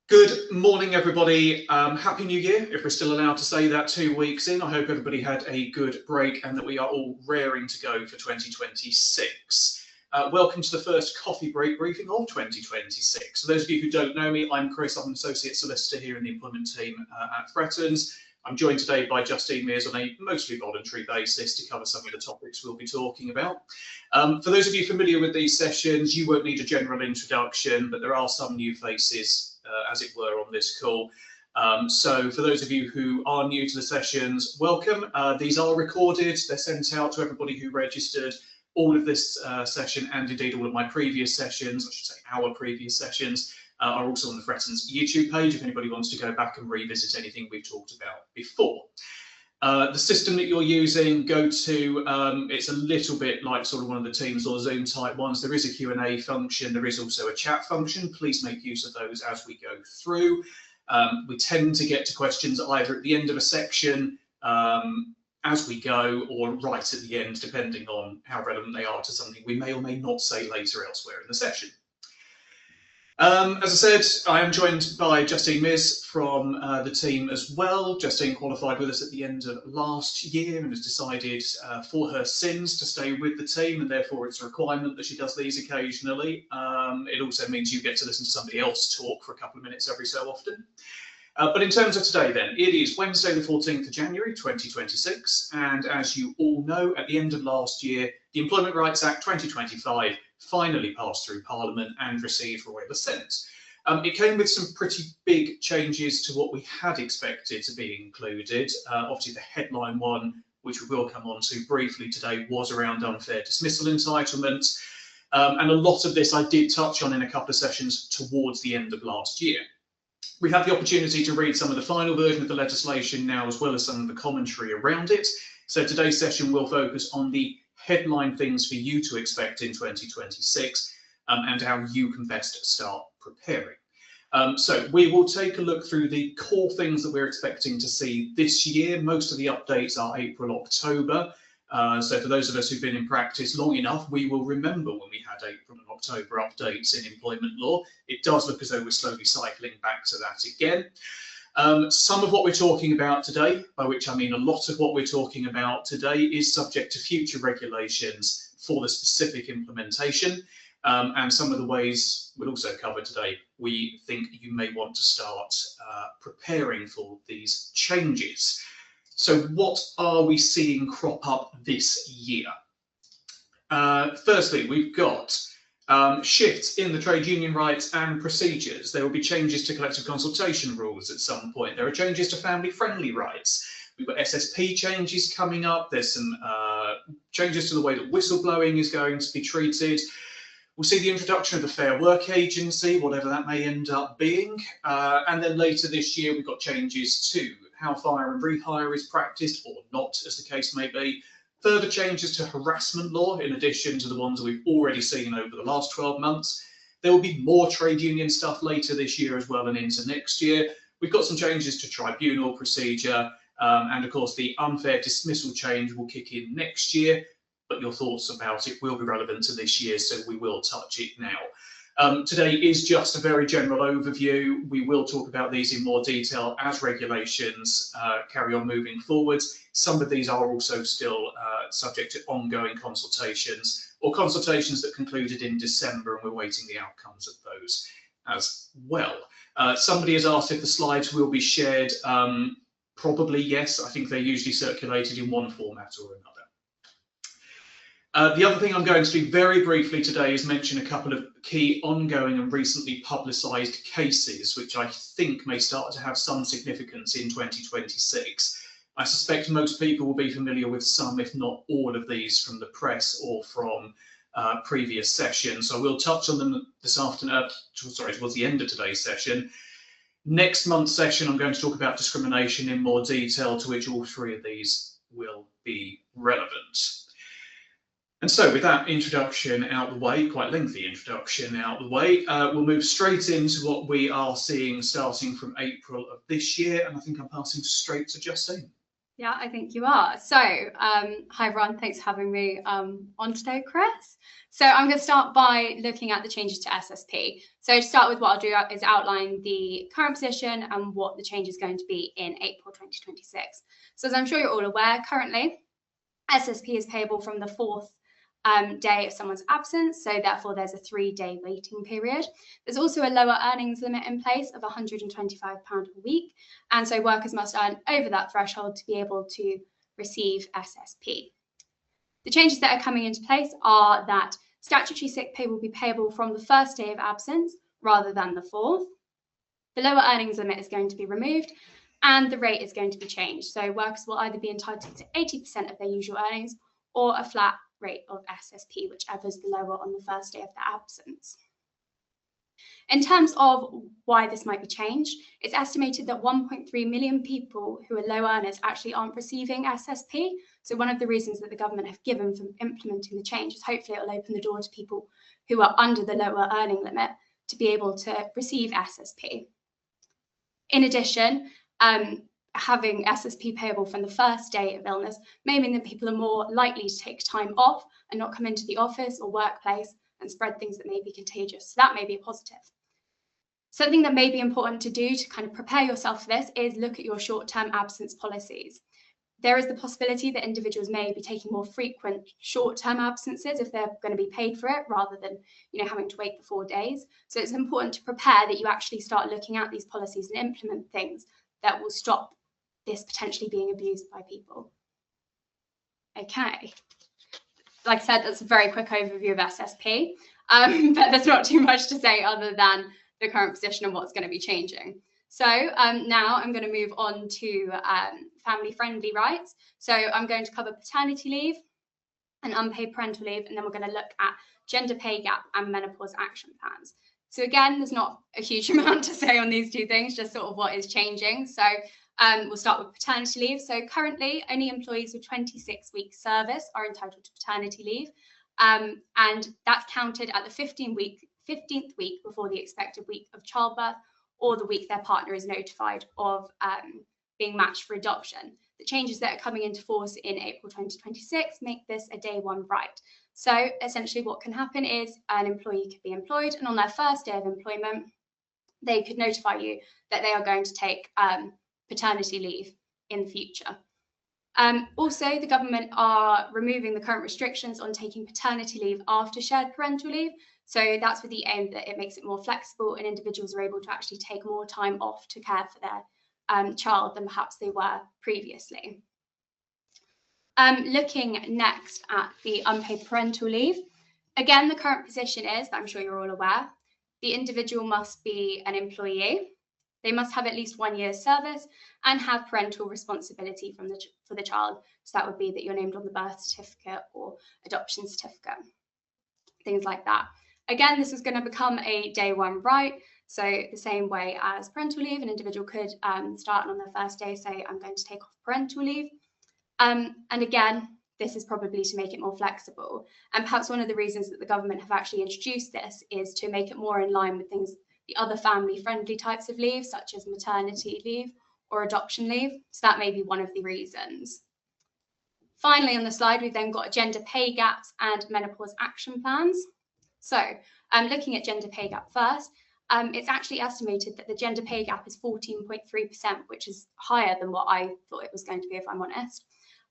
Good morning, everybody. Happy New Year, if we're still allowed to say that 2 weeks in. I hope everybody had a good break and that we are all raring to go for 2026. Welcome to the first coffee break briefing of 2026. For those of you who don't know me, I'm Chris. I'm an Associate Solicitor here in the employment team at Frettons. I'm joined today by Justine Mears on a mostly voluntary basis to cover some of the topics we'll be talking about. For those of you familiar with these sessions, you won't need a general introduction, but there are some new faces as it were, on this call. So for those of you who are new to the sessions, welcome. These are recorded. They're sent out to everybody who registered. All of this session and indeed all of my previous sessions, I should say our previous sessions, are also on the Frettons YouTube page if anybody wants to go back and revisit anything we've talked about before. The system that you're using, GoTo, it's a little bit like sort of one of the Teams or Zoom type ones. There is a Q&A function. There is also a chat function. Please make use of those as we go through. We tend to get to questions either at the end of a section as we go or right at the end, depending on how relevant they are to something we may or may not say later elsewhere in the session. As I said, I am joined by Justine Mears from the team as well. Justine qualified with us at the end of last year and has decided for her sins to stay with the team, and therefore it's a requirement that she does these occasionally. It also means you get to listen to somebody else talk for a couple of minutes every so often. But in terms of today then, it is Wednesday the 14th of January 2026, and as you all know, at the end of last year, the Employment Rights Act 2025 finally passed through Parliament and received royal assent. It came with some pretty big changes to what we had expected to be included. Obviously the headline one, which we will come on to briefly today, was around unfair dismissal entitlements. And a lot of this I did touch on in a couple of sessions towards the end of last year. We've had the opportunity to read some of the final version of the legislation now, as well as some of the commentary around it. So today's session will focus on the headline things for you to expect in 2026 and how you can best start preparing. So we will take a look through the core things that we're expecting to see this year. Most of the updates are April, October. So for those of us who've been in practice long enough, we will remember when we had April and October updates in employment law. It does look as though we're slowly cycling back to that again. Some of what we're talking about today, by which I mean a lot of what we're talking about today, is subject to future regulations for the specific implementation. And some of the ways we'll also cover today, we think you may want to start preparing for these changes. So what are we seeing crop up this year? Firstly, we've got shifts in the trade union rights and procedures. There will be changes to collective consultation rules at some point. There are changes to family-friendly rights. We've got SSP changes coming up. There's some changes to the way that whistleblowing is going to be treated. We'll see the introduction of the Fair Work Agency, whatever that may end up being. And then later this year, we've got changes to how fire and rehire is practiced, or not, as the case may be. Further changes to harassment law, in addition to the ones that we've already seen over the last 12 months. There will be more trade union stuff later this year as well and into next year. We've got some changes to tribunal procedure, and of course the unfair dismissal change will kick in next year, but your thoughts about it will be relevant to this year, so we will touch it now. Today is just a very general overview. We will talk about these in more detail as regulations carry on moving forwards. Some of these are also still subject to ongoing consultations or consultations that concluded in December, and we're waiting the outcomes of those as well. Somebody has asked if the slides will be shared. Probably yes. I think they're usually circulated in one format or another. The other thing I'm going to do very briefly today is mention a couple of key ongoing and recently publicised cases, which I think may start to have some significance in 2026. I suspect most people will be familiar with some, if not all, of these from the press or from previous sessions. So I will touch on them this afternoon, towards the end of today's session. Next month's session, I'm going to talk about discrimination in more detail, to which all three of these will be relevant. And so with that introduction out the way, quite lengthy introduction out the way, we'll move straight into what we are seeing starting from April of this year. And I think I'm passing straight to Justine. Yeah, I think you are. So, hi everyone, thanks for having me on today, Chris. So I'm going to start by looking at the changes to SSP. So to start with, what I'll do is outline the current position and what the change is going to be in April 2026. So as I'm sure you're all aware, currently SSP is payable from the fourth day of someone's absence, so therefore there's a 3-day waiting period. There's also a lower earnings limit in place of £125 a week, and so workers must earn over that threshold to be able to receive SSP. The changes that are coming into place are that statutory sick pay will be payable from the first day of absence rather than the fourth. The lower earnings limit is going to be removed, and the rate is going to be changed. So workers will either be entitled to 80% of their usual earnings or a flat rate of SSP, whichever is the lower on the first day of their absence. In terms of why this might be changed, it's estimated that 1.3 million people who are low earners actually aren't receiving SSP. So one of the reasons that the government have given for implementing the change is hopefully it will open the door to people who are under the lower earning limit to be able to receive SSP. In addition, having SSP payable from the first day of illness may mean that people are more likely to take time off and not come into the office or workplace and spread things that may be contagious. So that may be a positive. Something that may be important to do to kind of prepare yourself for this is look at your short-term absence policies. There is the possibility that individuals may be taking more frequent short-term absences if they're going to be paid for it rather than having to wait for 4 days. So it's important to prepare that you actually start looking at these policies and implement things that will stop this potentially being abused by people. Okay. Like I said, that's a very quick overview of SSP, but there's not too much to say other than the current position and what's going to be changing. So now I'm going to move on to family-friendly rights. So I'm going to cover paternity leave and unpaid parental leave, and then we're going to look at gender pay gap and menopause action plans. So again, there's not a huge amount to say on these two things, just sort of what is changing. So we'll start with paternity leave. So currently, only employees with 26 weeks service are entitled to paternity leave, and that's counted at the 15th week before the expected week of childbirth or the week their partner is notified of being matched for adoption. The changes that are coming into force in April 2026 make this a day one right. So essentially what can happen is an employee could be employed, and on their first day of employment, they could notify you that they are going to take paternity leave in the future. Also, the government are removing the current restrictions on taking paternity leave after shared parental leave. So that's with the aim that it makes it more flexible and individuals are able to actually take more time off to care for their child than perhaps they were previously. Looking next at the unpaid parental leave, again, the current position is, that I'm sure you're all aware, the individual must be an employee. They must have at least 1 year's service and have parental responsibility for the child. So that would be that you're named on the birth certificate or adoption certificate, things like that. Again, this is going to become a day one right. So the same way as parental leave, an individual could start on their first day, say, I'm going to take off parental leave. And again, this is probably to make it more flexible. And perhaps one of the reasons that the government have actually introduced this is to make it more in line with things, the other family-friendly types of leave, such as maternity leave or adoption leave. So that may be one of the reasons. Finally, on the slide, we've then got gender pay gaps and menopause action plans. So looking at gender pay gap first, it's actually estimated that the gender pay gap is 14.3%, which is higher than what I thought it was going to be, if I'm honest.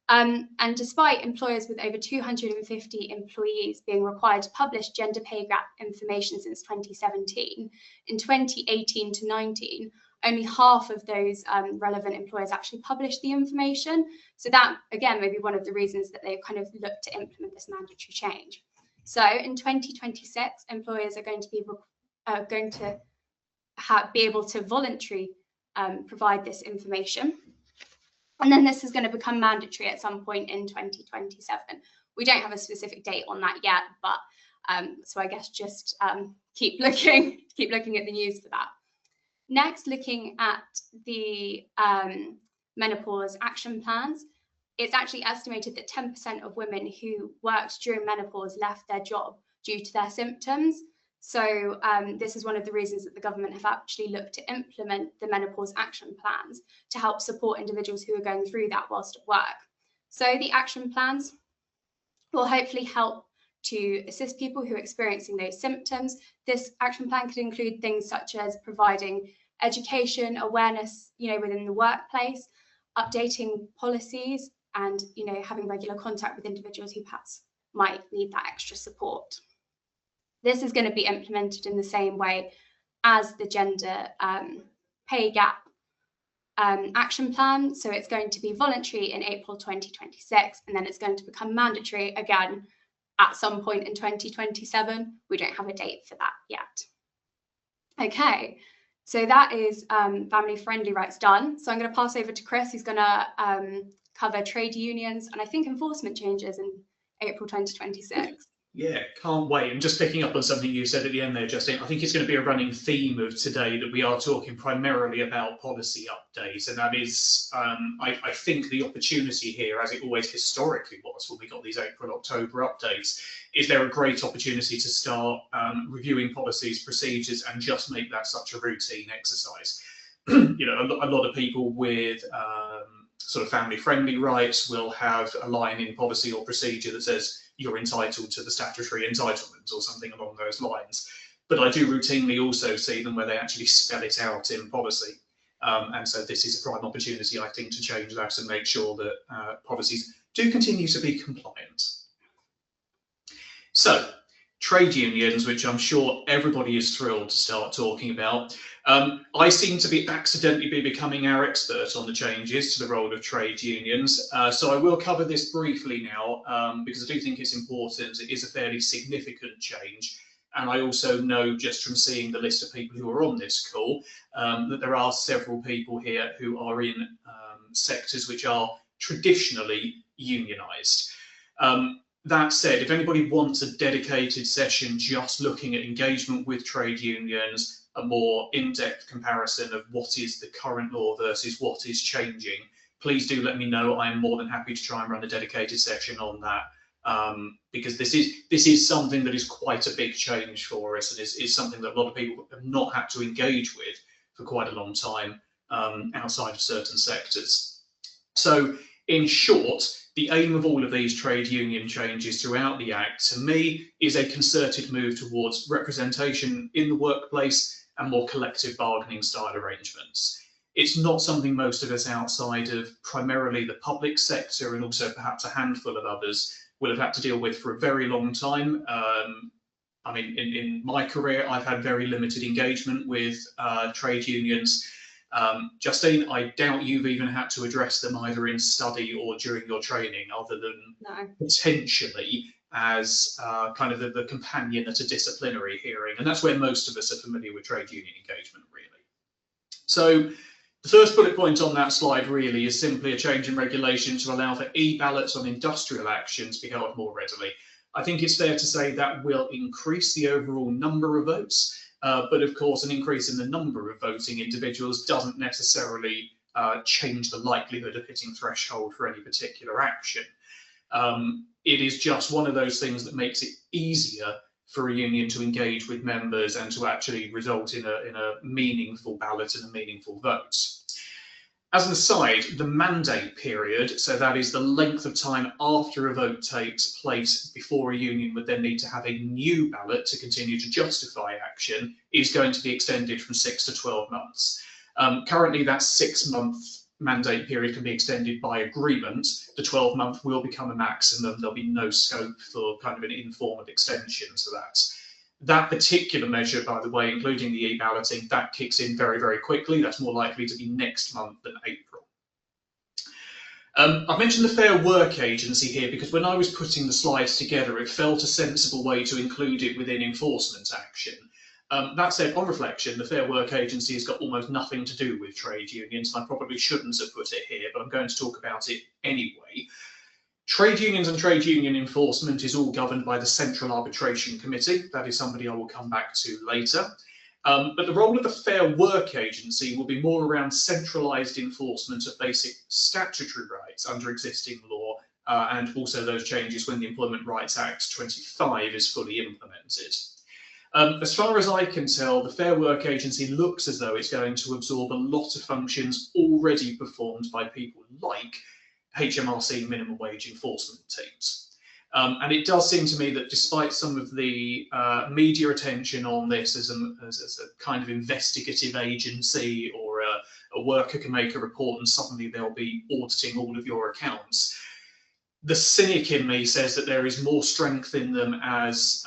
And despite employers with over 250 employees being required to publish gender pay gap information since 2017, in 2018 to 19, only half of those relevant employers actually published the information. So that, again, may be one of the reasons that they've kind of looked to implement this mandatory change. So in 2026, employers are going to be be able to voluntarily provide this information. And then this is going to become mandatory at some point in 2027. We don't have a specific date on that yet, but so I guess just keep looking at the news for that. Next, looking at the menopause action plans, it's actually estimated that 10% of women who worked during menopause left their job due to their symptoms. So this is one of the reasons that the government have actually looked to implement the menopause action plans to help support individuals who are going through that whilst at work. So the action plans will hopefully help to assist people who are experiencing those symptoms. This action plan could include things such as providing education, awareness, within the workplace, updating policies, and, having regular contact with individuals who perhaps might need that extra support. This is going to be implemented in the same way as the gender pay gap action plan. So it's going to be voluntary in April 2026, and then it's going to become mandatory again at some point in 2027. We don't have a date for that yet. Okay, so that is family-friendly rights done. So I'm going to pass over to Chris, who's going to cover trade unions and I think enforcement changes in April 2026. Yeah, can't wait. And just picking up on something you said at the end there, Justine, I think it's going to be a running theme of today that we are talking primarily about policy updates. And that is, I think the opportunity here, as it always historically was when we got these April, October updates, is there a great opportunity to start reviewing policies, procedures, and just make that such a routine exercise. A lot of people with sort of family-friendly rights will have a line in policy or procedure that says, you're entitled to the statutory entitlements or something along those lines. But I do routinely also see them where they actually spell it out in policy. And so this is a prime opportunity, I think, to change that and make sure that policies do continue to be compliant. So, trade unions, which I'm sure everybody is thrilled to start talking about. I seem to be accidentally becoming our expert on the changes to the role of trade unions. So I will cover this briefly now because I do think it's important. It is a fairly significant change. And I also know just from seeing the list of people who are on this call that there are several people here who are in sectors which are traditionally unionised. That said, if anybody wants a dedicated session just looking at engagement with trade unions, a more in-depth comparison of what is the current law versus what is changing, please do let me know. I am more than happy to try and run a dedicated session on that because this is something that is quite a big change for us and is something that a lot of people have not had to engage with for quite a long time outside of certain sectors. So in short, the aim of all of these trade union changes throughout the Act, to me, is a concerted move towards representation in the workplace and more collective bargaining style arrangements. It's not something most of us outside of primarily the public sector and also perhaps a handful of others will have had to deal with for a very long time. I mean, in my career, I've had very limited engagement with trade unions. Justine, I doubt you've even had to address them either in study or during your training, other than potentially as kind of the companion at a disciplinary hearing. And that's where most of us are familiar with trade union engagement, really. So the first bullet point on that slide really is simply a change in regulation to allow for e-ballots on industrial actions to be held more readily. I think it's fair to say that will increase the overall number of votes. But of course, an increase in the number of voting individuals doesn't necessarily change the likelihood of hitting threshold for any particular action. It is just one of those things that makes it easier for a union to engage with members and to actually result in a meaningful ballot and a meaningful vote. As an aside, the mandate period, so that is the length of time after a vote takes place before a union would then need to have a new ballot to continue to justify action, is going to be extended from 6 to 12 months. Currently, that 6-month mandate period can be extended by agreement. The 12-month will become a maximum. There'll be no scope for kind of an informal extension to that. That particular measure, by the way, including the e-balloting, that kicks in very, very quickly. That's more likely to be next month than April. I've mentioned the Fair Work Agency here because when I was putting the slides together, it felt a sensible way to include it within enforcement action. That said, on reflection, the Fair Work Agency has got almost nothing to do with trade unions, and I probably shouldn't have put it here, but I'm going to talk about it anyway. Trade unions and trade union enforcement is all governed by the Central Arbitration Committee. That is somebody I will come back to later. But the role of the Fair Work Agency will be more around centralised enforcement of basic statutory rights under existing law and also those changes when the Employment Rights Act 25 is fully implemented. As far as I can tell, the Fair Work Agency looks as though it's going to absorb a lot of functions already performed by people like HMRC minimum wage enforcement teams. And it does seem to me that despite some of the media attention on this as a kind of investigative agency, or a worker can make a report and suddenly they'll be auditing all of your accounts, the cynic in me says that there is more strength in them as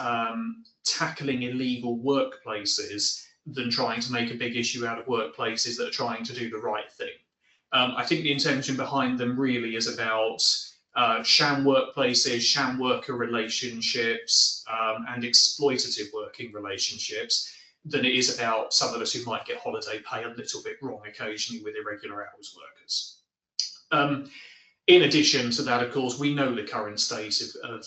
tackling illegal workplaces than trying to make a big issue out of workplaces that are trying to do the right thing. I think the intention behind them really is about sham workplaces, sham worker relationships, and exploitative working relationships, than it is about some of us who might get holiday pay a little bit wrong occasionally with irregular hours workers. In addition to that, of course, we know the current state of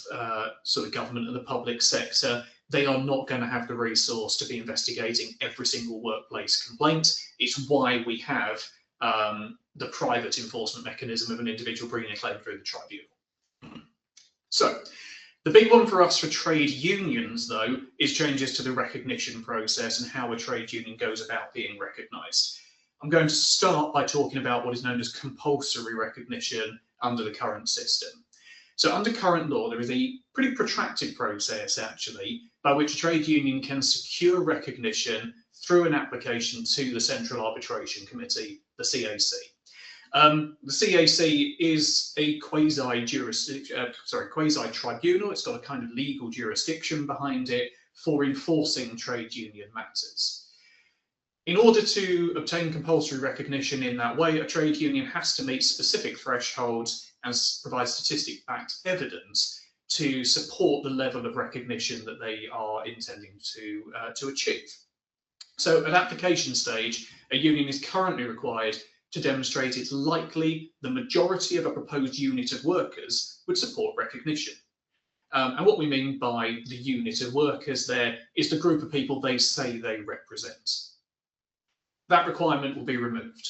sort of government and the public sector. They are not going to have the resource to be investigating every single workplace complaint. It's why we have the private enforcement mechanism of an individual bringing a claim through the tribunal. So, the big one for us for trade unions, though, is changes to the recognition process and how a trade union goes about being recognised. I'm going to start by talking about what is known as compulsory recognition under the current system. So under current law, there is a pretty protracted process, actually, by which a trade union can secure recognition through an application to the Central Arbitration Committee, the CAC. The CAC is a quasi-tribunal. It's got a kind of legal jurisdiction behind it for enforcing trade union matters. In order to obtain compulsory recognition in that way, a trade union has to meet specific thresholds and provide statistic-backed evidence to support the level of recognition that they are intending to achieve. So at application stage, a union is currently required to demonstrate it's likely the majority of a proposed unit of workers would support recognition. And what we mean by the unit of workers there is the group of people they say they represent. That requirement will be removed.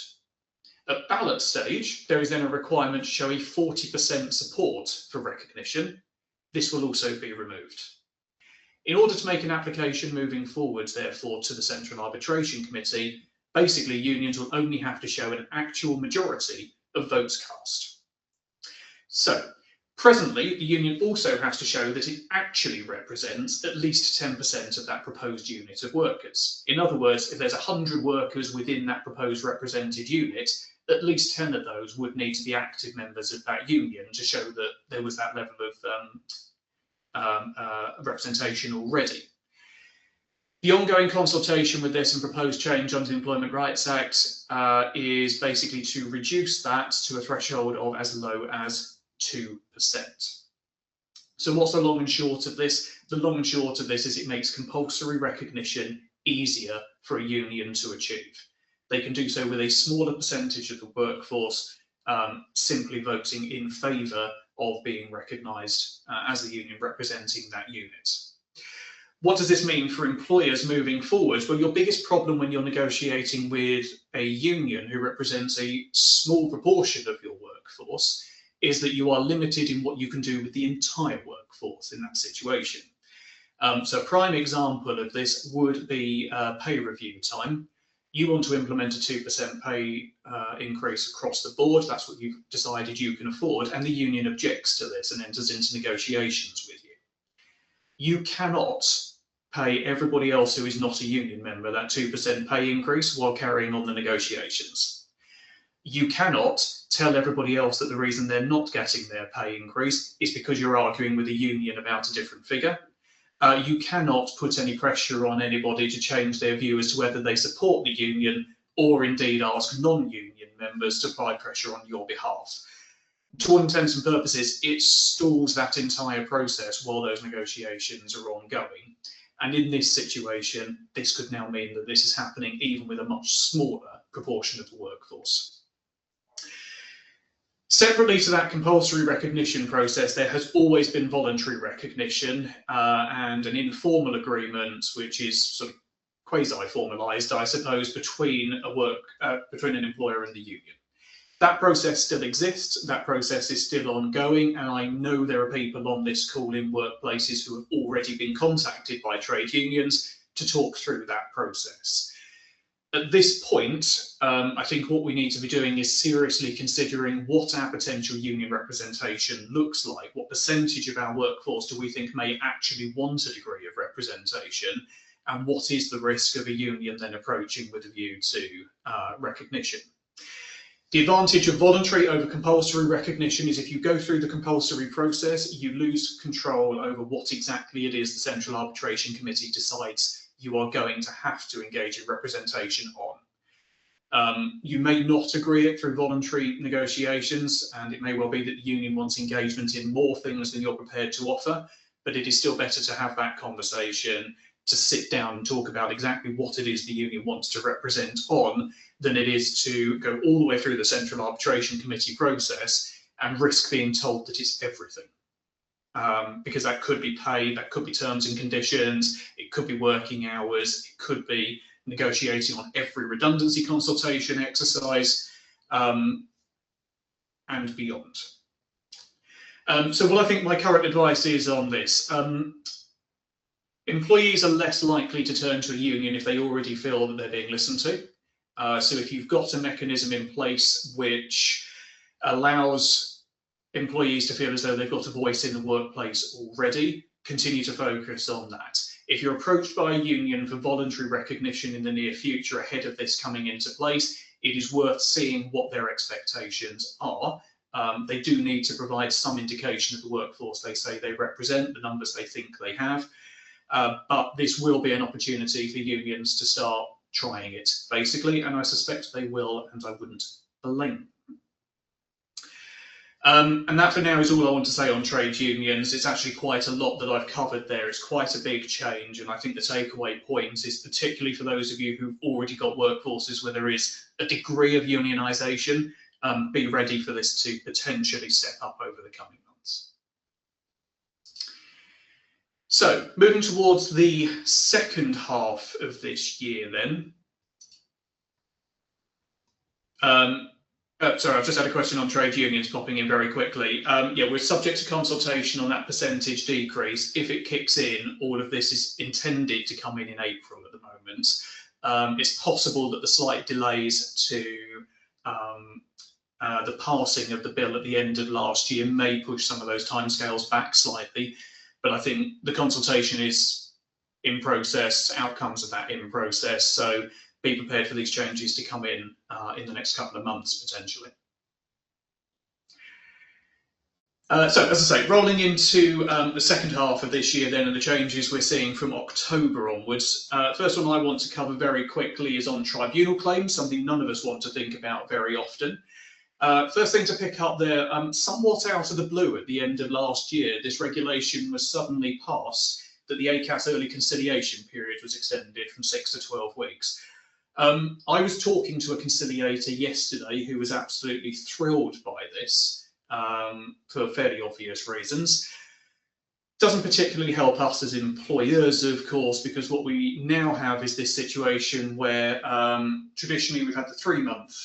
At ballot stage, there is then a requirement to show a 40% support for recognition. This will also be removed. In order to make an application moving forward, therefore, to the Central Arbitration Committee, basically unions will only have to show an actual majority of votes cast. So, presently, the union also has to show that it actually represents at least 10% of that proposed unit of workers. In other words, if there's 100 workers within that proposed represented unit, at least 10 of those would need to be active members of that union to show that there was that level of representation already. The ongoing consultation with this and proposed change under the Employment Rights Act is basically to reduce that to a threshold of as low as 2%. So what's the long and short of this? The long and short of this is it makes compulsory recognition easier for a union to achieve. They can do so with a smaller percentage of the workforce simply voting in favour of being recognised as the union representing that unit. What does this mean for employers moving forward? Well, your biggest problem when you're negotiating with a union who represents a small proportion of your workforce is that you are limited in what you can do with the entire workforce in that situation. So a prime example of this would be pay review time. You want to implement a 2% pay increase across the board. That's what you've decided you can afford, and the union objects to this and enters into negotiations with you. You cannot pay everybody else who is not a union member that 2% pay increase while carrying on the negotiations. You cannot tell everybody else that the reason they're not getting their pay increase is because you're arguing with a union about a different figure. You cannot put any pressure on anybody to change their view as to whether they support the union, or indeed ask non-union members to apply pressure on your behalf. To all intents and purposes, it stalls that entire process while those negotiations are ongoing. And in this situation, this could now mean that this is happening even with a much smaller proportion of the workforce. Separately to that compulsory recognition process, there has always been voluntary recognition and an informal agreement, which is sort of quasi-formalised, I suppose, between an employer and the union. That process still exists, that process is still ongoing, and I know there are people on this call in workplaces who have already been contacted by trade unions to talk through that process. At this point, I think what we need to be doing is seriously considering what our potential union representation looks like. What percentage of our workforce do we think may actually want a degree of representation? And what is the risk of a union then approaching with a view to recognition? The advantage of voluntary over compulsory recognition is if you go through the compulsory process, you lose control over what exactly it is the Central Arbitration Committee decides you are going to have to engage in representation on. You may not agree it through voluntary negotiations, and it may well be that the union wants engagement in more things than you're prepared to offer, but it is still better to have that conversation, to sit down and talk about exactly what it is the union wants to represent on, than it is to go all the way through the Central Arbitration Committee process and risk being told that it's everything. Because that could be pay, that could be terms and conditions, it could be working hours, it could be negotiating on every redundancy consultation exercise, and beyond. So what I think my current advice is on this, employees are less likely to turn to a union if they already feel that they're being listened to. So if you've got a mechanism in place which allows employees to feel as though they've got a voice in the workplace already, continue to focus on that. If you're approached by a union for voluntary recognition in the near future ahead of this coming into place, it is worth seeing what their expectations are. They do need to provide some indication of the workforce they say they represent, the numbers they think they have, but this will be an opportunity for unions to start trying it, basically, and I suspect they will, and I wouldn't blame them. And that for now is all I want to say on trade unions. It's actually quite a lot that I've covered there. It's quite a big change, and I think the takeaway point is, particularly for those of you who've already got workforces where there is a degree of unionisation, be ready for this to potentially step up over the coming months. So moving towards the second half of this year then. Sorry, I've just had a question on trade unions popping in very quickly. Yeah, we're subject to consultation on that percentage decrease. If it kicks in, all of this is intended to come in April at the moment. It's possible that the slight delays to the passing of the bill at the end of last year may push some of those timescales back slightly, but I think the consultation is in process, outcomes of that in process, so be prepared for these changes to come in the next couple of months, potentially. So, as I say, rolling into the second half of this year then, and the changes we're seeing from October onwards. First one I want to cover very quickly is on tribunal claims, something none of us want to think about very often. First thing to pick up there, somewhat out of the blue at the end of last year, this regulation was suddenly passed that the ACAS early conciliation period was extended from 6 to 12 weeks. I was talking to a conciliator yesterday who was absolutely thrilled by this for fairly obvious reasons. Doesn't particularly help us as employers, of course, because what we now have is this situation where traditionally we've had the 3-month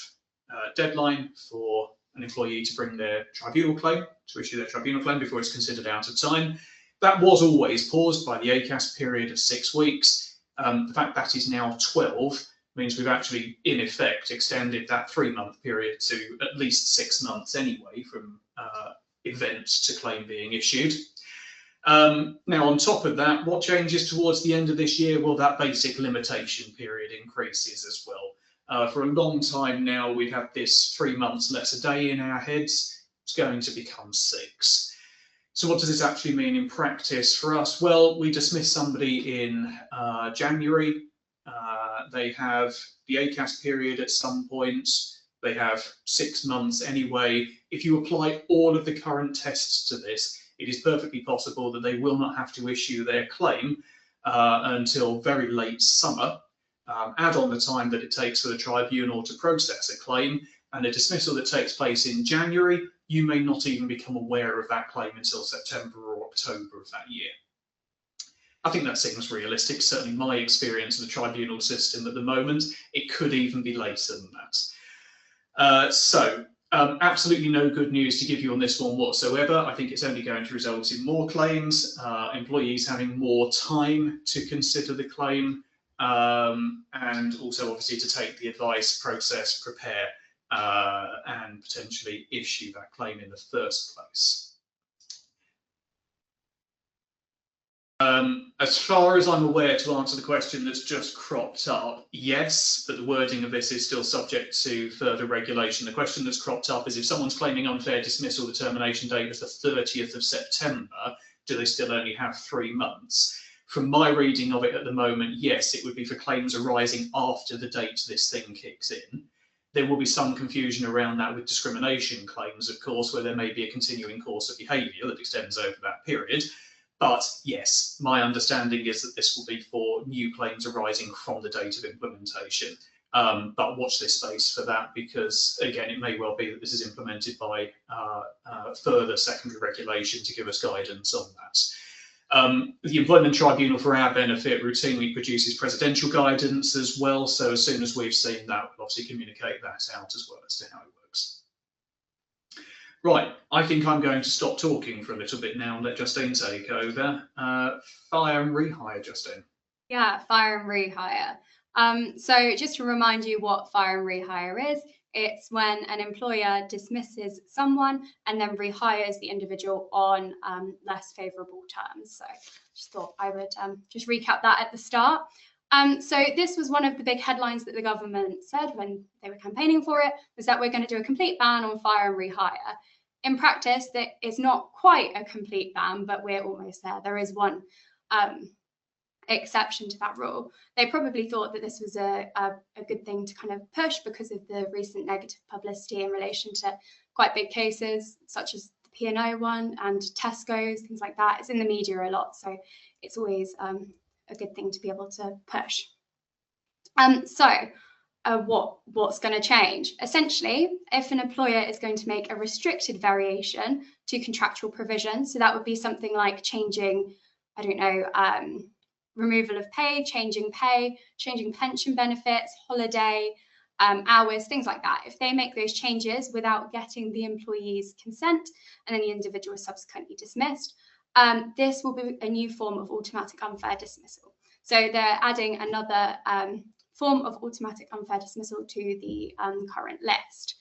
deadline for an employee to bring their tribunal claim, to issue their tribunal claim before it's considered out of time. That was always paused by the ACAS period of 6 weeks. The fact that is now 12 means we've actually, in effect, extended that 3-month period to at least 6 months anyway, from event to claim being issued. Now, on top of that, what changes towards the end of this year? Well, that basic limitation period increases as well. For a long time now, we've had this 3 months less a day in our heads. It's going to become 6. So what does this actually mean in practice for us? Well, we dismiss somebody in January. They have the ACAS period at some point. They have 6 months anyway. If you apply all of the current tests to this, it is perfectly possible that they will not have to issue their claim until very late summer. Add on the time that it takes for the tribunal to process a claim, and a dismissal that takes place in January, you may not even become aware of that claim until September or October of that year. I think that seems realistic. Certainly my experience of the tribunal system at the moment, it could even be later than that. So Absolutely no good news to give you on this one whatsoever. I think it's only going to result in more claims, employees having more time to consider the claim, and also obviously to take the advice, process, prepare, and potentially issue that claim in the first place. As far as I'm aware, to answer the question that's just cropped up, yes, but the wording of this is still subject to further regulation. The question that's cropped up is if someone's claiming unfair dismissal, the termination date was the 30th of September, do they still only have 3 months? From my reading of it at the moment, yes, it would be for claims arising after the date this thing kicks in. There will be some confusion around that with discrimination claims, of course, where there may be a continuing course of behaviour that extends over that period. But yes, my understanding is that this will be for new claims arising from the date of implementation. But watch this space for that, because again, it may well be that this is implemented by further secondary regulation to give us guidance on that. The Employment Tribunal, for our benefit, routinely produces presidential guidance as well. So as soon as we've seen that, we'll obviously communicate that out as well as to how it works. Right, I think I'm going to stop talking for a little bit now and let Justine take over. Fire and rehire, Justine. Yeah, fire and rehire. So just to remind you what fire and rehire is, it's when an employer dismisses someone and then rehires the individual on less favourable terms. So just thought I would just recap that at the start. So this was one of the big headlines that the government said when they were campaigning for it, was that we're going to do a complete ban on fire and rehire. In practice, that is not quite a complete ban, but we're almost there. There is one exception to that rule. They probably thought that this was a good thing to kind of push because of the recent negative publicity in relation to quite big cases, such as the P&O one and Tesco's, things like that. It's in the media a lot, so it's always a good thing to be able to push. What's going to change? Essentially, if an employer is going to make a restricted variation to contractual provisions, so that would be something like changing, I don't know, removal of pay, changing pension benefits, holiday hours, things like that. If they make those changes without getting the employee's consent and then the individual is subsequently dismissed, this will be a new form of automatic unfair dismissal. So they're adding another form of automatic unfair dismissal to the current list.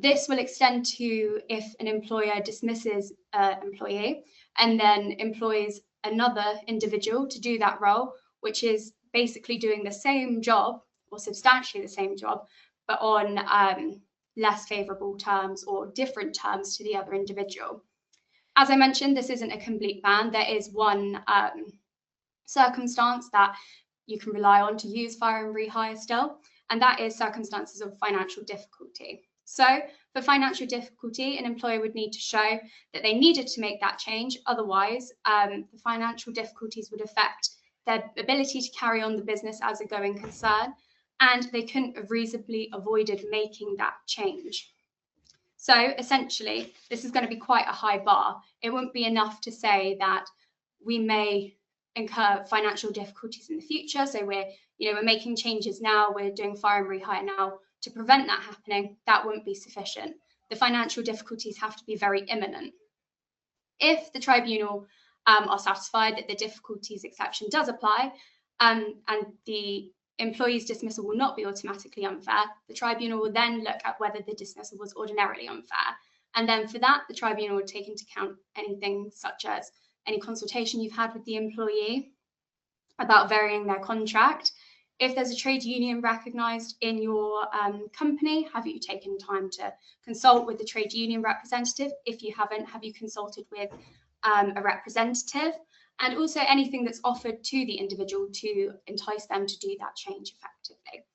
This will extend to if an employer dismisses an employee and then employs another individual to do that role, which is basically doing the same job or substantially the same job, but on less favourable terms or different terms to the other individual. As I mentioned, this isn't a complete ban. There is one circumstance that you can rely on to use fire and rehire still, and that is circumstances of financial difficulty. So for financial difficulty, an employer would need to show that they needed to make that change. Otherwise, the financial difficulties would affect their ability to carry on the business as a going concern, and they couldn't have reasonably avoided making that change. So essentially, this is going to be quite a high bar. It won't be enough to say that we may incur financial difficulties in the future. So we're making changes now, we're doing fire and rehire now to prevent that happening. That won't be sufficient. The financial difficulties have to be very imminent. If the tribunal are satisfied that the difficulties exception does apply, and the employee's dismissal will not be automatically unfair, the tribunal will then look at whether the dismissal was ordinarily unfair. And then for that, the tribunal will take into account anything such as any consultation you've had with the employee about varying their contract. If there's a trade union recognised in your company, have you taken time to consult with the trade union representative? If you haven't, have you consulted with a representative? And also anything that's offered to the individual to entice them to do that change effectively.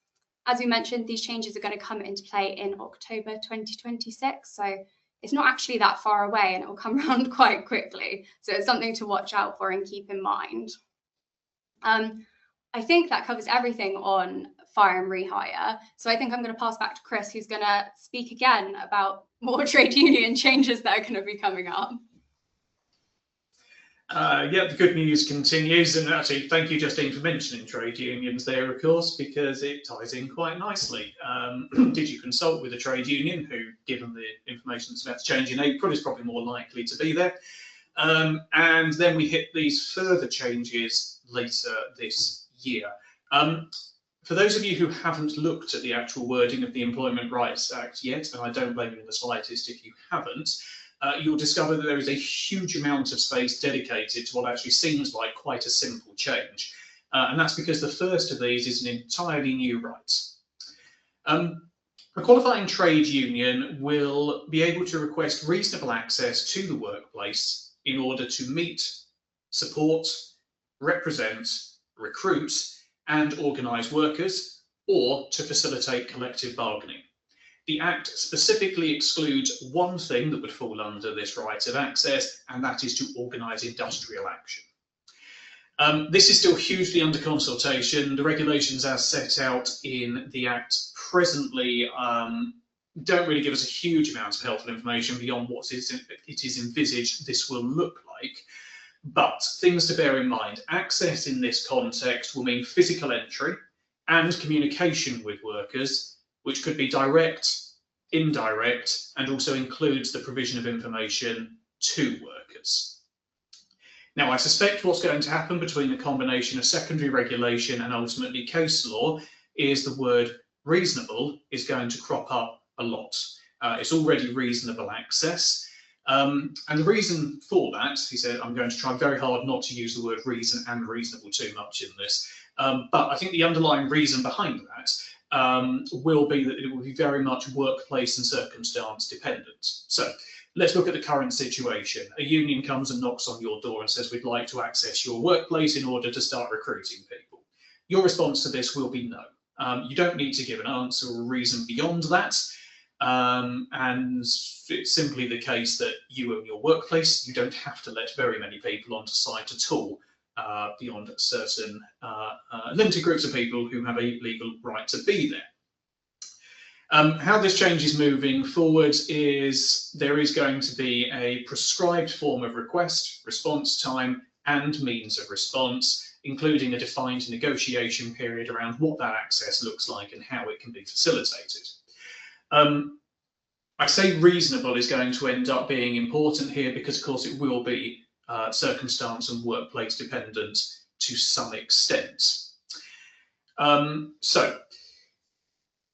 As we mentioned, these changes are going to come into play in October 2026. So it's not actually that far away and it will come around quite quickly. So it's something to watch out for and keep in mind. I think that covers everything on fire and rehire. So I think I'm going to pass back to Chris, who's going to speak again about more trade union changes that are going to be coming up. Yeah, the good news continues, and actually, thank you, Justine, for mentioning trade unions there, of course, because it ties in quite nicely. Did you consult with a trade union who, given the information that's about to change in April, is probably more likely to be there? And then we hit these further changes later this year. For those of you who haven't looked at the actual wording of the Employment Rights Act yet, and I don't blame you in the slightest if you haven't, you'll discover that there is a huge amount of space dedicated to what actually seems like quite a simple change. And that's because the first of these is an entirely new right. A qualifying trade union will be able to request reasonable access to the workplace in order to meet, support, represent, recruit, and organise workers, or to facilitate collective bargaining. The Act specifically excludes one thing that would fall under this right of access, and that is to organise industrial action. This is still hugely under consultation. The regulations as set out in the Act presently don't really give us a huge amount of helpful information beyond what it is envisaged this will look like. But things to bear in mind, access in this context will mean physical entry and communication with workers, which could be direct, indirect, and also includes the provision of information to workers. Now, I suspect what's going to happen between the combination of secondary regulation and ultimately case law is the word reasonable is going to crop up a lot. It's already reasonable access. And the reason for that, he said, I'm going to try very hard not to use the word reason and reasonable too much in this. But I think the underlying reason behind that will be that it will be very much workplace and circumstance dependent. So let's look at the current situation. A union comes and knocks on your door and says, we'd like to access your workplace in order to start recruiting people. Your response to this will be no. You don't need to give an answer or a reason beyond that. And it's simply the case that you own your workplace. You don't have to let very many people onto site at all, beyond certain limited groups of people who have a legal right to be there. How this change is moving forward is there is going to be a prescribed form of request, response time, and means of response, including a defined negotiation period around what that access looks like and how it can be facilitated. I say reasonable is going to end up being important here because, of course, it will be circumstance and workplace dependent to some extent. So,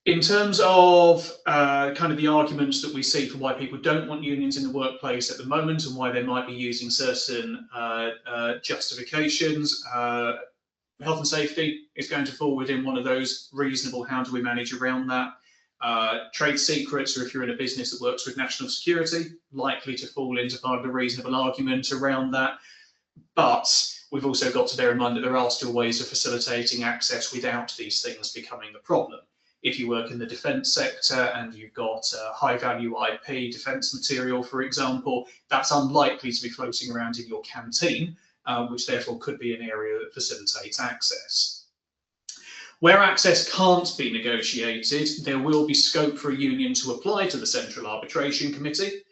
in terms of kind of the arguments that we see for why people don't want unions in the workplace at the moment and why they might be using certain justifications, health and safety is going to fall within one of those reasonable, how do we manage around that? Trade secrets, or if you're in a business that works with national security, likely to fall into part of a reasonable argument around that. But we've also got to bear in mind that there are still ways of facilitating access without these things becoming the problem. If you work in the defence sector and you've got high value IP defence material, for example, that's unlikely to be floating around in your canteen, which therefore could be an area that facilitates access. Where access can't be negotiated, there will be scope for a union to apply to the Central Arbitration Committee.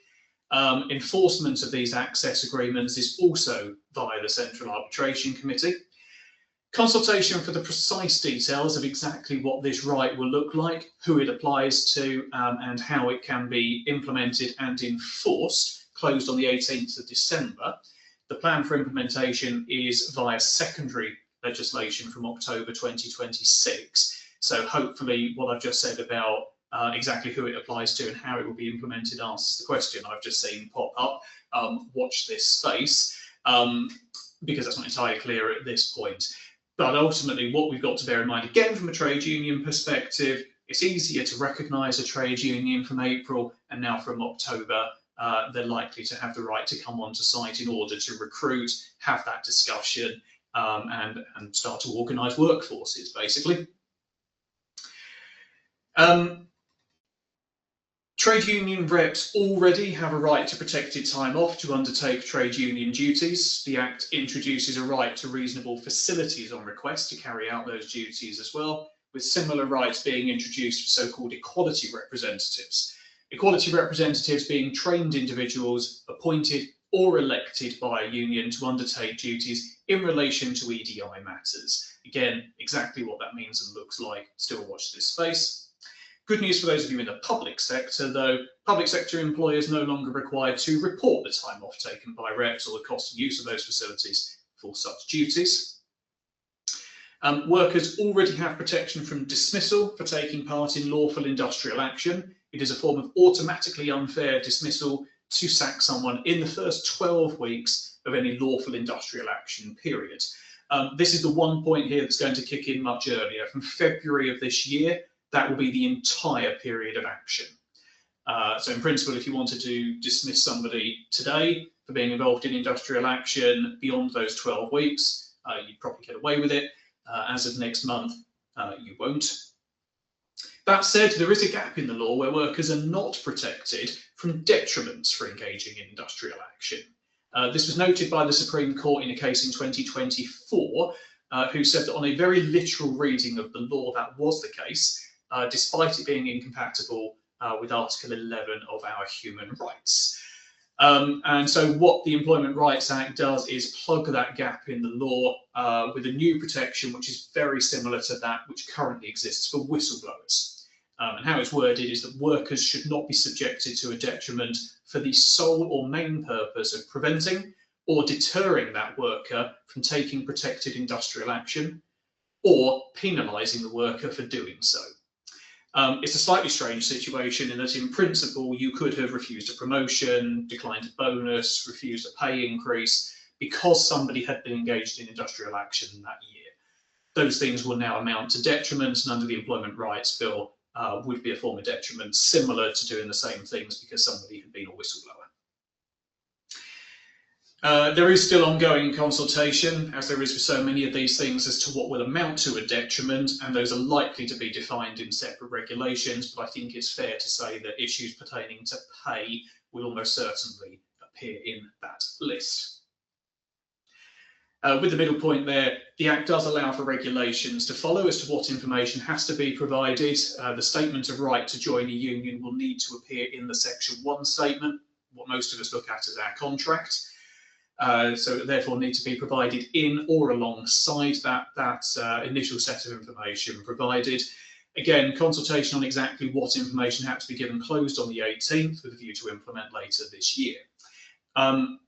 Enforcement of these access agreements is also via the Central Arbitration Committee. Consultation for the precise details of exactly what this right will look like, who it applies to, and how it can be implemented and enforced, closed on the 18th of December. The plan for implementation is via secondary legislation from October 2026. So hopefully what I've just said about exactly who it applies to and how it will be implemented answers the question I've just seen pop up. Watch this space, because that's not entirely clear at this point. But ultimately what we've got to bear in mind, again from a trade union perspective, it's easier to recognise a trade union from April, and now from October they're likely to have the right to come onto site in order to recruit, have that discussion, and start to organise workforces, basically. Trade union reps already have a right to protected time off to undertake trade union duties. The Act introduces a right to reasonable facilities on request to carry out those duties as well, with similar rights being introduced for so-called equality representatives. Equality representatives being trained individuals appointed or elected by a union to undertake duties in relation to EDI matters. Again, exactly what that means and looks like. Still watch this space. Good news for those of you in the public sector, though. Public sector employers no longer required to report the time off taken by reps or the cost and use of those facilities for such duties. Workers already have protection from dismissal for taking part in lawful industrial action. It is a form of automatically unfair dismissal to sack someone in the first 12 weeks of any lawful industrial action period. This is the one point here that's going to kick in much earlier. From February of this year, that will be the entire period of action. So in principle, if you wanted to dismiss somebody today for being involved in industrial action beyond those 12 weeks, you'd probably get away with it. As of next month, you won't. That said, there is a gap in the law where workers are not protected from detriments for engaging in industrial action. This was noted by the Supreme Court in a case in 2024, who said that on a very literal reading of the law, that was the case, despite it being incompatible with Article 11 of our human rights. And so what the Employment Rights Act does is plug that gap in the law with a new protection which is very similar to that which currently exists for whistleblowers. And how it's worded is that workers should not be subjected to a detriment for the sole or main purpose of preventing or deterring that worker from taking protected industrial action or penalising the worker for doing so. It's a slightly strange situation in that in principle you could have refused a promotion, declined a bonus, refused a pay increase because somebody had been engaged in industrial action that year. Those things will now amount to detriments, and under the Employment Rights Bill would be a form of detriment similar to doing the same things because somebody had been a whistleblower. There is still ongoing consultation, as there is with so many of these things, as to what will amount to a detriment, and those are likely to be defined in separate regulations, but I think it's fair to say that issues pertaining to pay will almost certainly appear in that list. With the middle point there, the Act does allow for regulations to follow as to what information has to be provided. The statement of right to join a union will need to appear in the Section 1 statement, what most of us look at as our contract. So therefore need to be provided in or alongside that initial set of information provided. Again, consultation on exactly what information had to be given closed on the 18th with a view to implement later this year.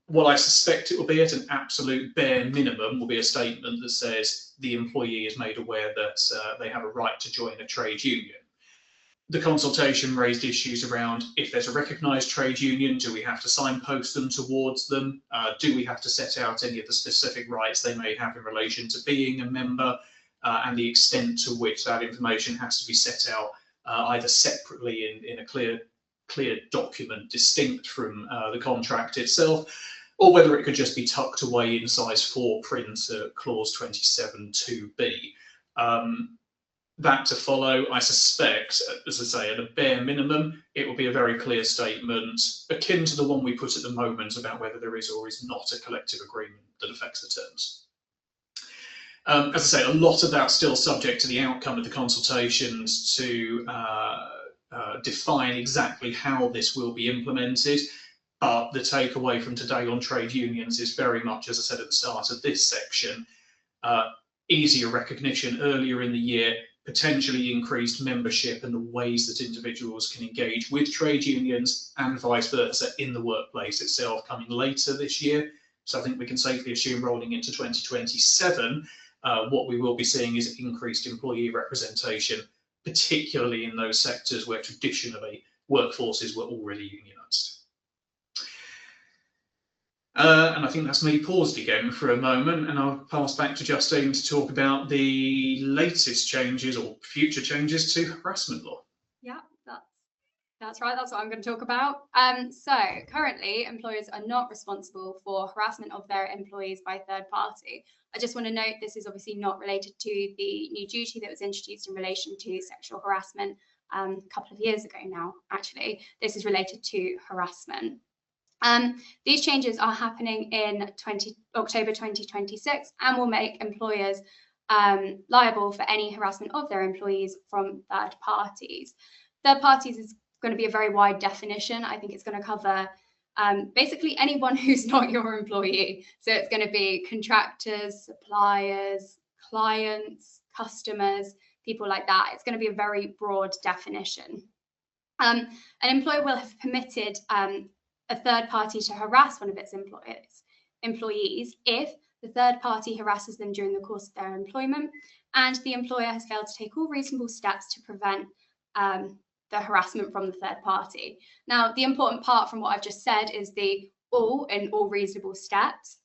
What I suspect it will be at an absolute bare minimum will be a statement that says the employee is made aware that they have a right to join a trade union. The consultation raised issues around if there's a recognised trade union, do we have to signpost them towards them? Do we have to set out any of the specific rights they may have in relation to being a member and the extent to which that information has to be set out either separately in a clear document distinct from the contract itself, or whether it could just be tucked away in size 4 print at clause 27(2)(b). That to follow, I suspect, as I say, at a bare minimum, it will be a very clear statement, akin to the one we put at the moment about whether there is or is not a collective agreement that affects the terms. As I say, a lot of that's still subject to the outcome of the consultations to define exactly how this will be implemented. But the takeaway from today on trade unions is very much, as I said at the start of this section, easier recognition earlier in the year, potentially increased membership and the ways that individuals can engage with trade unions and vice versa in the workplace itself coming later this year. So I think we can safely assume rolling into 2027, what we will be seeing is increased employee representation, particularly in those sectors where traditionally workforces were already unionised. And I think that's me paused again for a moment, and I'll pass back to Justine to talk about the latest changes or future changes to harassment law. Yeah, that's right. That's what I'm going to talk about. So currently, employers are not responsible for harassment of their employees by third party. I just want to note this is obviously not related to the new duty that was introduced in relation to sexual harassment a couple of years ago now, actually. This is related to harassment. These changes are happening in October 2026 and will make employers liable for any harassment of their employees from third parties. Third parties is going to be a very wide definition. I think it's going to cover basically anyone who's not your employee. So it's going to be contractors, suppliers, clients, customers, people like that. It's going to be a very broad definition. An employer will have permitted a third party to harass one of its employees if the third party harasses them during the course of their employment and the employer has failed to take all reasonable steps to prevent the harassment from the third party. Now, the important part from what I've just said is the all reasonable steps.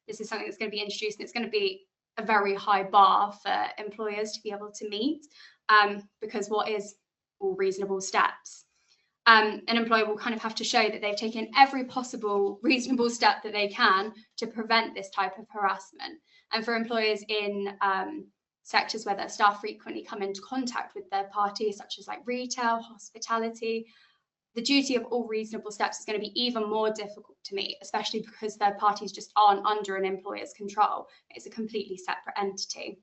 This is something that's going to be introduced, and it's going to be a very high bar for employers to be able to meet, because what is all reasonable steps? An employer will kind of have to show that they've taken every possible reasonable step that they can to prevent this type of harassment. And for employers in sectors where their staff frequently come into contact with third parties, such as like retail, hospitality, the duty of all reasonable steps is going to be even more difficult to meet, especially because third parties just aren't under an employer's control. It's a completely separate entity.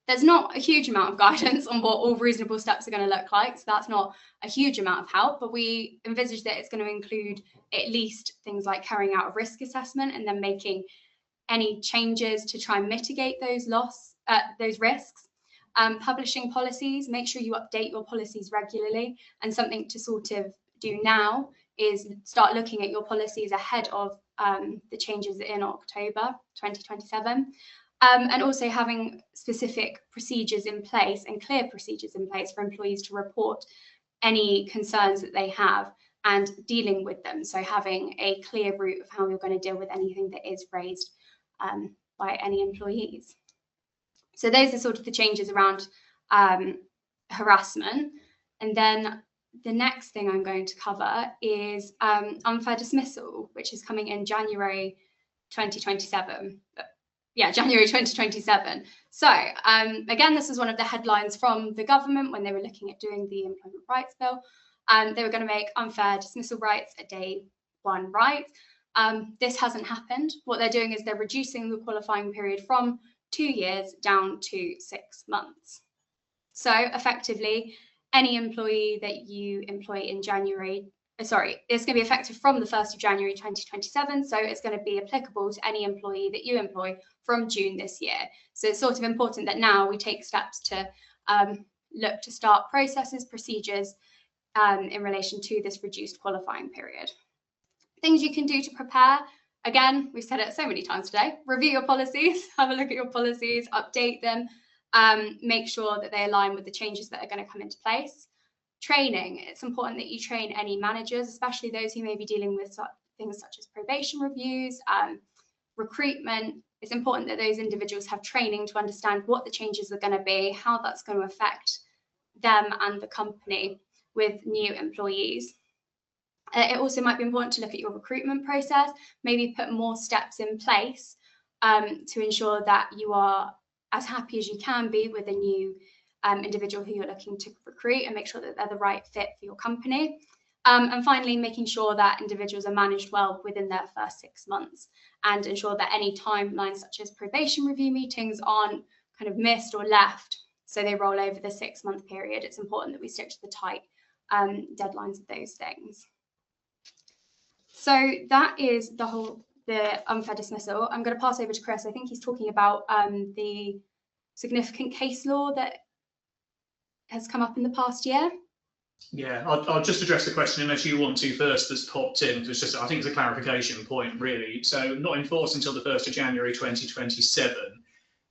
There's not a huge amount of guidance on what all reasonable steps are going to look like, so that's not a huge amount of help, but we envisage that it's going to include at least things like carrying out a risk assessment and then making any changes to try and mitigate those risks. Publishing policies, make sure you update your policies regularly, and something to sort of do now is start looking at your policies ahead of the changes in October 2027. And also having specific procedures in place and clear procedures in place for employees to report any concerns that they have and dealing with them. So having a clear route of how you're going to deal with anything that is raised by any employees. So those are sort of the changes around harassment. And then the next thing I'm going to cover is unfair dismissal, which is coming in January 2027. Yeah, January 2027. So again, this is one of the headlines from the government when they were looking at doing the Employment Rights Bill. They were going to make unfair dismissal rights a day one right. This hasn't happened. What they're doing is they're reducing the qualifying period from 2 years down to 6 months. So effectively, any employee that you employ in January, it's going to be effective from the 1st of January 2027. So it's going to be applicable to any employee that you employ from June this year. So it's sort of important that now we take steps to look to start processes, procedures in relation to this reduced qualifying period. Things you can do to prepare. Again, we've said it so many times today, review your policies, have a look at your policies, update them, make sure that they align with the changes that are going to come into place. Training, it's important that you train any managers, especially those who may be dealing with things such as probation reviews, recruitment. It's important that those individuals have training to understand what the changes are going to be, how that's going to affect them and the company with new employees. It also might be important to look at your recruitment process, maybe put more steps in place to ensure that you are as happy as you can be with a new individual who you're looking to recruit, and make sure that they're the right fit for your company. And finally, making sure that individuals are managed well within their first 6 months, and ensure that any timelines such as probation review meetings aren't kind of missed or left, so they roll over the 6-month period. It's important that we stick to the tight deadlines of those things. So that is the unfair dismissal. I'm going to pass over to Chris. I think he's talking about the significant case law that has come up in the past year. Yeah, I'll just address the question unless you want to first that's popped in. It's just, I think it's a clarification point, really. So not enforced until the 1st of January 2027.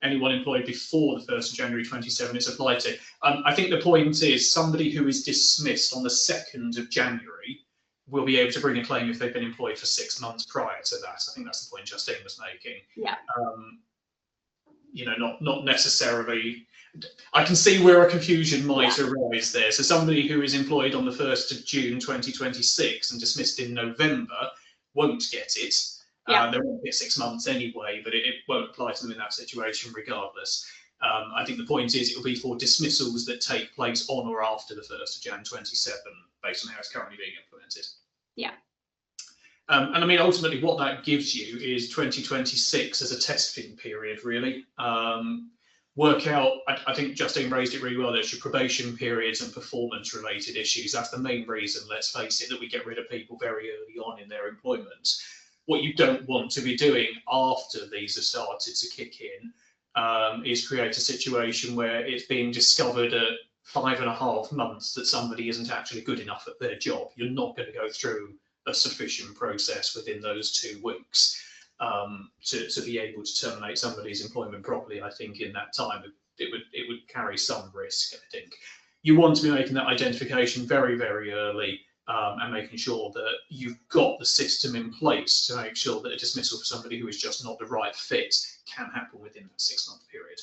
Anyone employed before the 1st of January 2027 is applied to. I think the point is somebody who is dismissed on the 2nd of January will be able to bring a claim if they've been employed for 6 months prior to that. I think that's the point Justine was making. Yeah. You know, not necessarily. I can see where a confusion might arise there. So somebody who is employed on the 1st of June 2026 and dismissed in November won't get it. They won't get 6 months anyway, but it won't apply to them in that situation regardless. I think the point is it will be for dismissals that take place on or after the 1st of Jan 27, based on how it's currently being implemented. Yeah. And I mean, ultimately, what that gives you is 2026 as a testing period, really. work out, I think Justine raised it really well, there's your probation periods and performance related issues. That's the main reason, let's face it, that we get rid of people very early on in their employment. What you don't want to be doing after these have started to kick in is create a situation where it's being discovered at 5.5 months that somebody isn't actually good enough at their job. You're not going to go through a sufficient process within those 2 weeks to be able to terminate somebody's employment properly. I think in that time it would carry some risk. I think you want to be making that identification very, very early and making sure that you've got the system in place to make sure that a dismissal for somebody who is just not the right fit can happen within that 6-month period.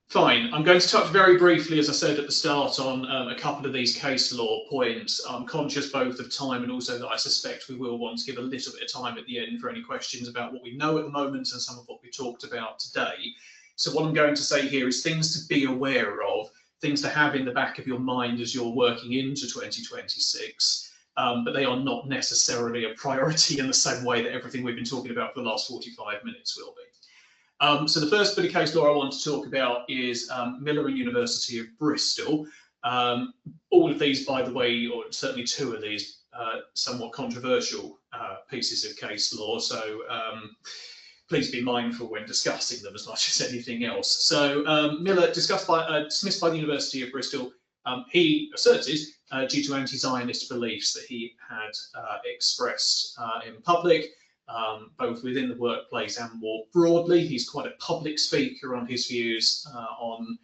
Fine, I'm going to touch very briefly, as I said at the start, on a couple of these case law points. I'm conscious both of time and also that I suspect we will want to give a little bit of time at the end for any questions about what we know at the moment and some of what we talked about today. So what I'm going to say here is things to be aware of, things to have in the back of your mind as you're working into 2026, but they are not necessarily a priority in the same way that everything we've been talking about for the last 45 minutes will be. So the first bit of case law I want to talk about is Miller and University of Bristol. All of these, by the way, or certainly 2 of these, somewhat controversial pieces of case law. So please be mindful when discussing them as much as anything else. So Miller, dismissed by the University of Bristol, he asserted due to anti-Zionist beliefs that he had expressed in public, both within the workplace and more broadly. He's quite a public speaker on his views on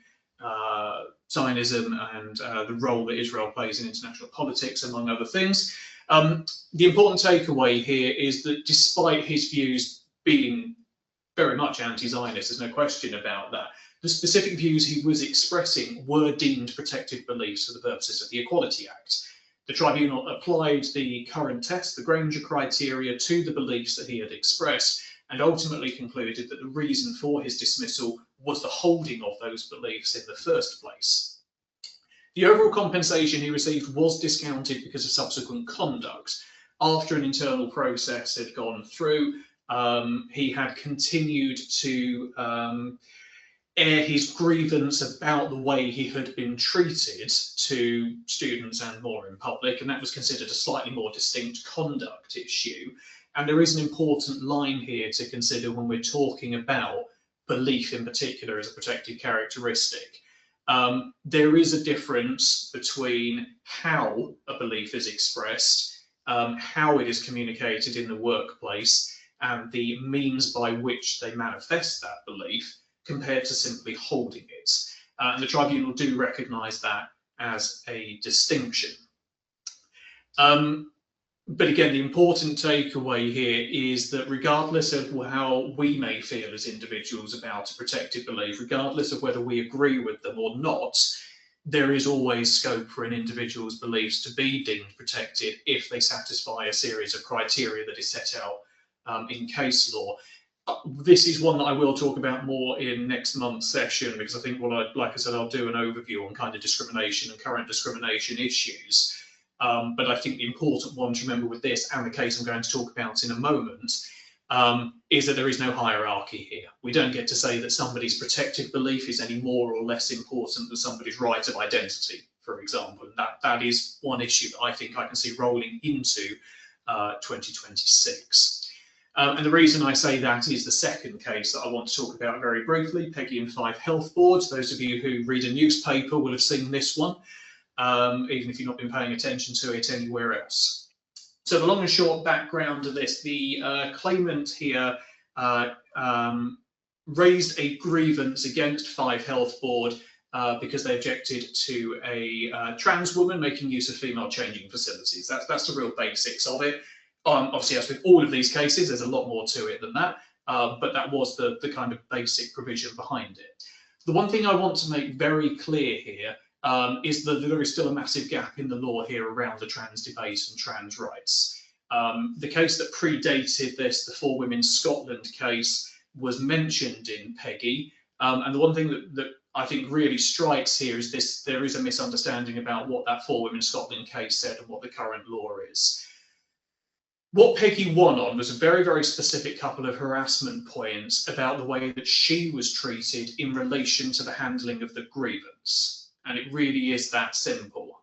Zionism and the role that Israel plays in international politics, among other things. The important takeaway here is that despite his views being very much anti-Zionist, there's no question about that, the specific views he was expressing were deemed protected beliefs for the purposes of the Equality Act. The tribunal applied the current test, the Granger criteria, to the beliefs that he had expressed and ultimately concluded that the reason for his dismissal was the holding of those beliefs in the first place. The overall compensation he received was discounted because of subsequent conduct. After an internal process had gone through, he had continued to air his grievance about the way he had been treated to students and more in public, and that was considered a slightly more distinct conduct issue. And there is an important line here to consider when we're talking about belief in particular as a protected characteristic. There is a difference between how a belief is expressed, how it is communicated in the workplace, and the means by which they manifest that belief, compared to simply holding it. And the tribunal do recognise that as a distinction. But again, the important takeaway here is that regardless of how we may feel as individuals about a protected belief, regardless of whether we agree with them or not, there is always scope for an individual's beliefs to be deemed protected if they satisfy a series of criteria that is set out in case law. This is one that I will talk about more in next month's session, because I think like I said, I'll do an overview on kind of discrimination and current discrimination issues. But I think the important one to remember with this and the case I'm going to talk about in a moment is that there is no hierarchy here. We don't get to say that somebody's protected belief is any more or less important than somebody's right of identity, for example. And that is one issue that I think I can see rolling into 2026. And the reason I say that is the second case that I want to talk about very briefly, Peggy and Fife Health Board. Those of you who read a newspaper will have seen this one, even if you've not been paying attention to it anywhere else. So the long and short background of this, the claimant here raised a grievance against Fife Health Board because they objected to a trans woman making use of female changing facilities. That's the real basics of it. Obviously, as with all of these cases, there's a lot more to it than that, but that was the kind of basic provision behind it. The one thing I want to make very clear here is that there is still a massive gap in the law here around the trans debate and trans rights. The case that predated this, the For Women Scotland case, was mentioned in Peggy, and the one thing that I think really strikes here is there is a misunderstanding about what that For Women Scotland case said and what the current law is. What Peggy won on was a very, very specific couple of harassment points about the way that she was treated in relation to the handling of the grievance. And it really is that simple.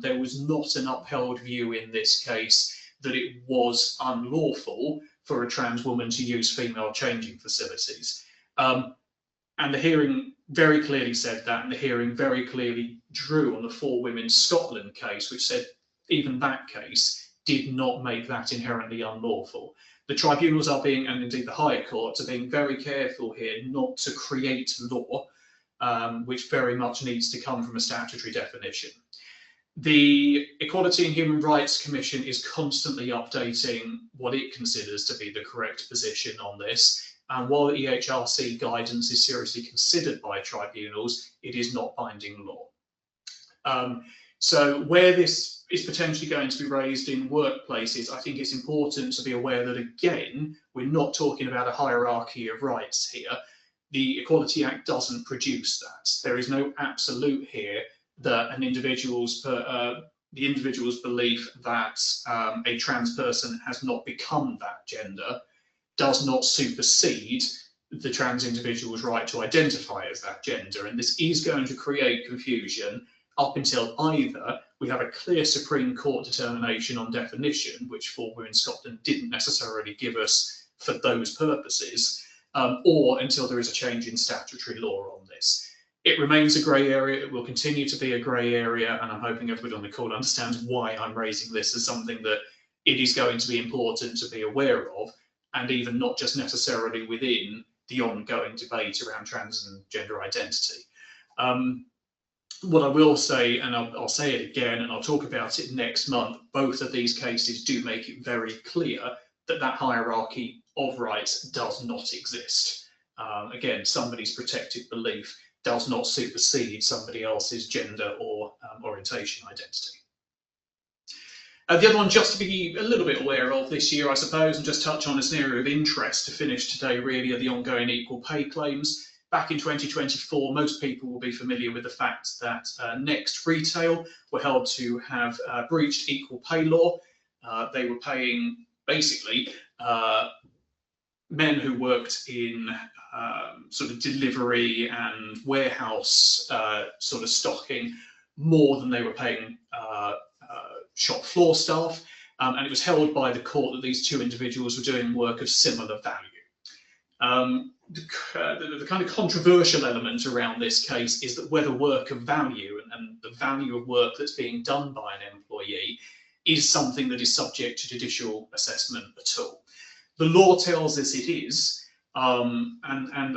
There was not an upheld view in this case that it was unlawful for a trans woman to use female changing facilities. And the hearing very clearly said that, and the hearing very clearly drew on the Four Women's Scotland case, which said even that case did not make that inherently unlawful. The tribunals are being, and indeed the higher courts are being very careful here not to create law, which very much needs to come from a statutory definition. The Equality and Human Rights Commission is constantly updating what it considers to be the correct position on this. And while EHRC guidance is seriously considered by tribunals, it is not binding law. So where this is potentially going to be raised in workplaces, I think it's important to be aware that, again, we're not talking about a hierarchy of rights here. The Equality Act doesn't produce that. There is no absolute here that an individual's the individual's belief that a trans person has not become that gender does not supersede the trans individual's right to identify as that gender. And this is going to create confusion up until either we have a clear Supreme Court determination on definition, which Four Women Scotland didn't necessarily give us for those purposes, or until there is a change in statutory law on this. It remains a grey area. It will continue to be a grey area, and I'm hoping everybody on the call understands why I'm raising this as something that it is going to be important to be aware of, and even not just necessarily within the ongoing debate around trans and gender identity. What I will say, and I'll say it again, and I'll talk about it next month, both of these cases do make it very clear that that hierarchy of rights does not exist. Again, somebody's protected belief does not supersede somebody else's gender or orientation identity. The other one, just to be a little bit aware of this year, I suppose, and just touch on as an area of interest to finish today, really, are the ongoing equal pay claims. Back in 2024, most people will be familiar with the fact that Next Retail were held to have breached equal pay law. They were paying, basically, men who worked in sort of delivery and warehouse sort of stocking more than they were paying shop floor staff. And it was held by the court that these two individuals were doing work of similar value. The kind of controversial element around this case is that whether work of value and the value of work that's being done by an employee is something that is subject to judicial assessment at all. The law tells us it is, and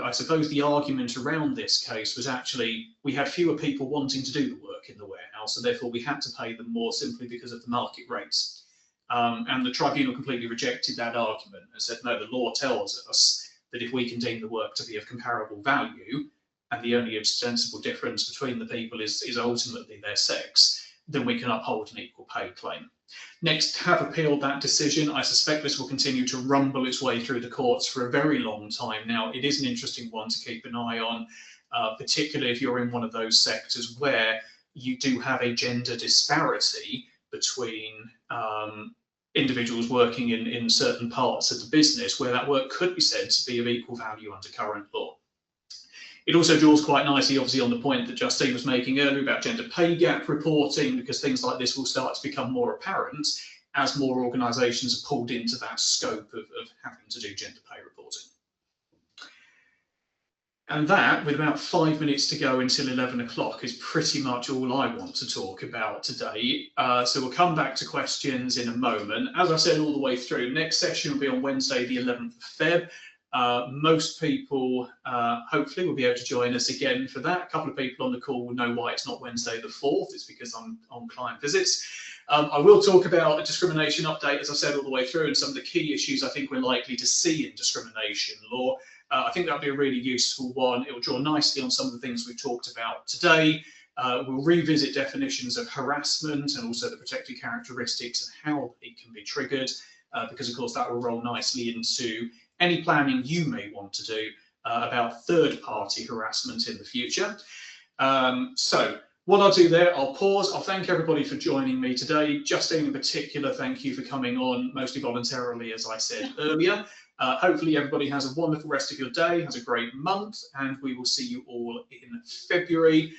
I suppose the argument around this case was actually we had fewer people wanting to do the work in the warehouse, and therefore we had to pay them more simply because of the market rates. And the tribunal completely rejected that argument and said, no, the law tells us that if we can deem the work to be of comparable value, and the only ostensible difference between the people is ultimately their sex, then we can uphold an equal pay claim. Next have appealed that decision. I suspect this will continue to rumble its way through the courts for a very long time now. It is an interesting one to keep an eye on, particularly if you're in one of those sectors where you do have a gender disparity between individuals working in certain parts of the business where that work could be said to be of equal value under current law. It also draws quite nicely, obviously, on the point that Justine was making earlier about gender pay gap reporting, because things like this will start to become more apparent as more organisations are pulled into that scope of having to do gender pay reporting. And that, with about 5 minutes to go until 11 o'clock, is pretty much all I want to talk about today. So we'll come back to questions in a moment. As I said all the way through, next session will be on Wednesday, the 11th of Feb. Most people hopefully will be able to join us again for that. A couple of people on the call will know why it's not Wednesday the 4th. It's because I'm on client visits. I will talk about a discrimination update, as I said all the way through, and some of the key issues I think we're likely to see in discrimination law. I think that'll be a really useful one. It will draw nicely on some of the things we've talked about today. We'll revisit definitions of harassment and also the protected characteristics and how it can be triggered, because of course that will roll nicely into any planning you may want to do about third-party harassment in the future. So What I'll do there, I'll pause. I'll thank everybody for joining me today. Justine in particular, thank you for coming on, mostly voluntarily, as I said earlier. Hopefully everybody has a wonderful rest of your day, has a great month, and we will see you all in February.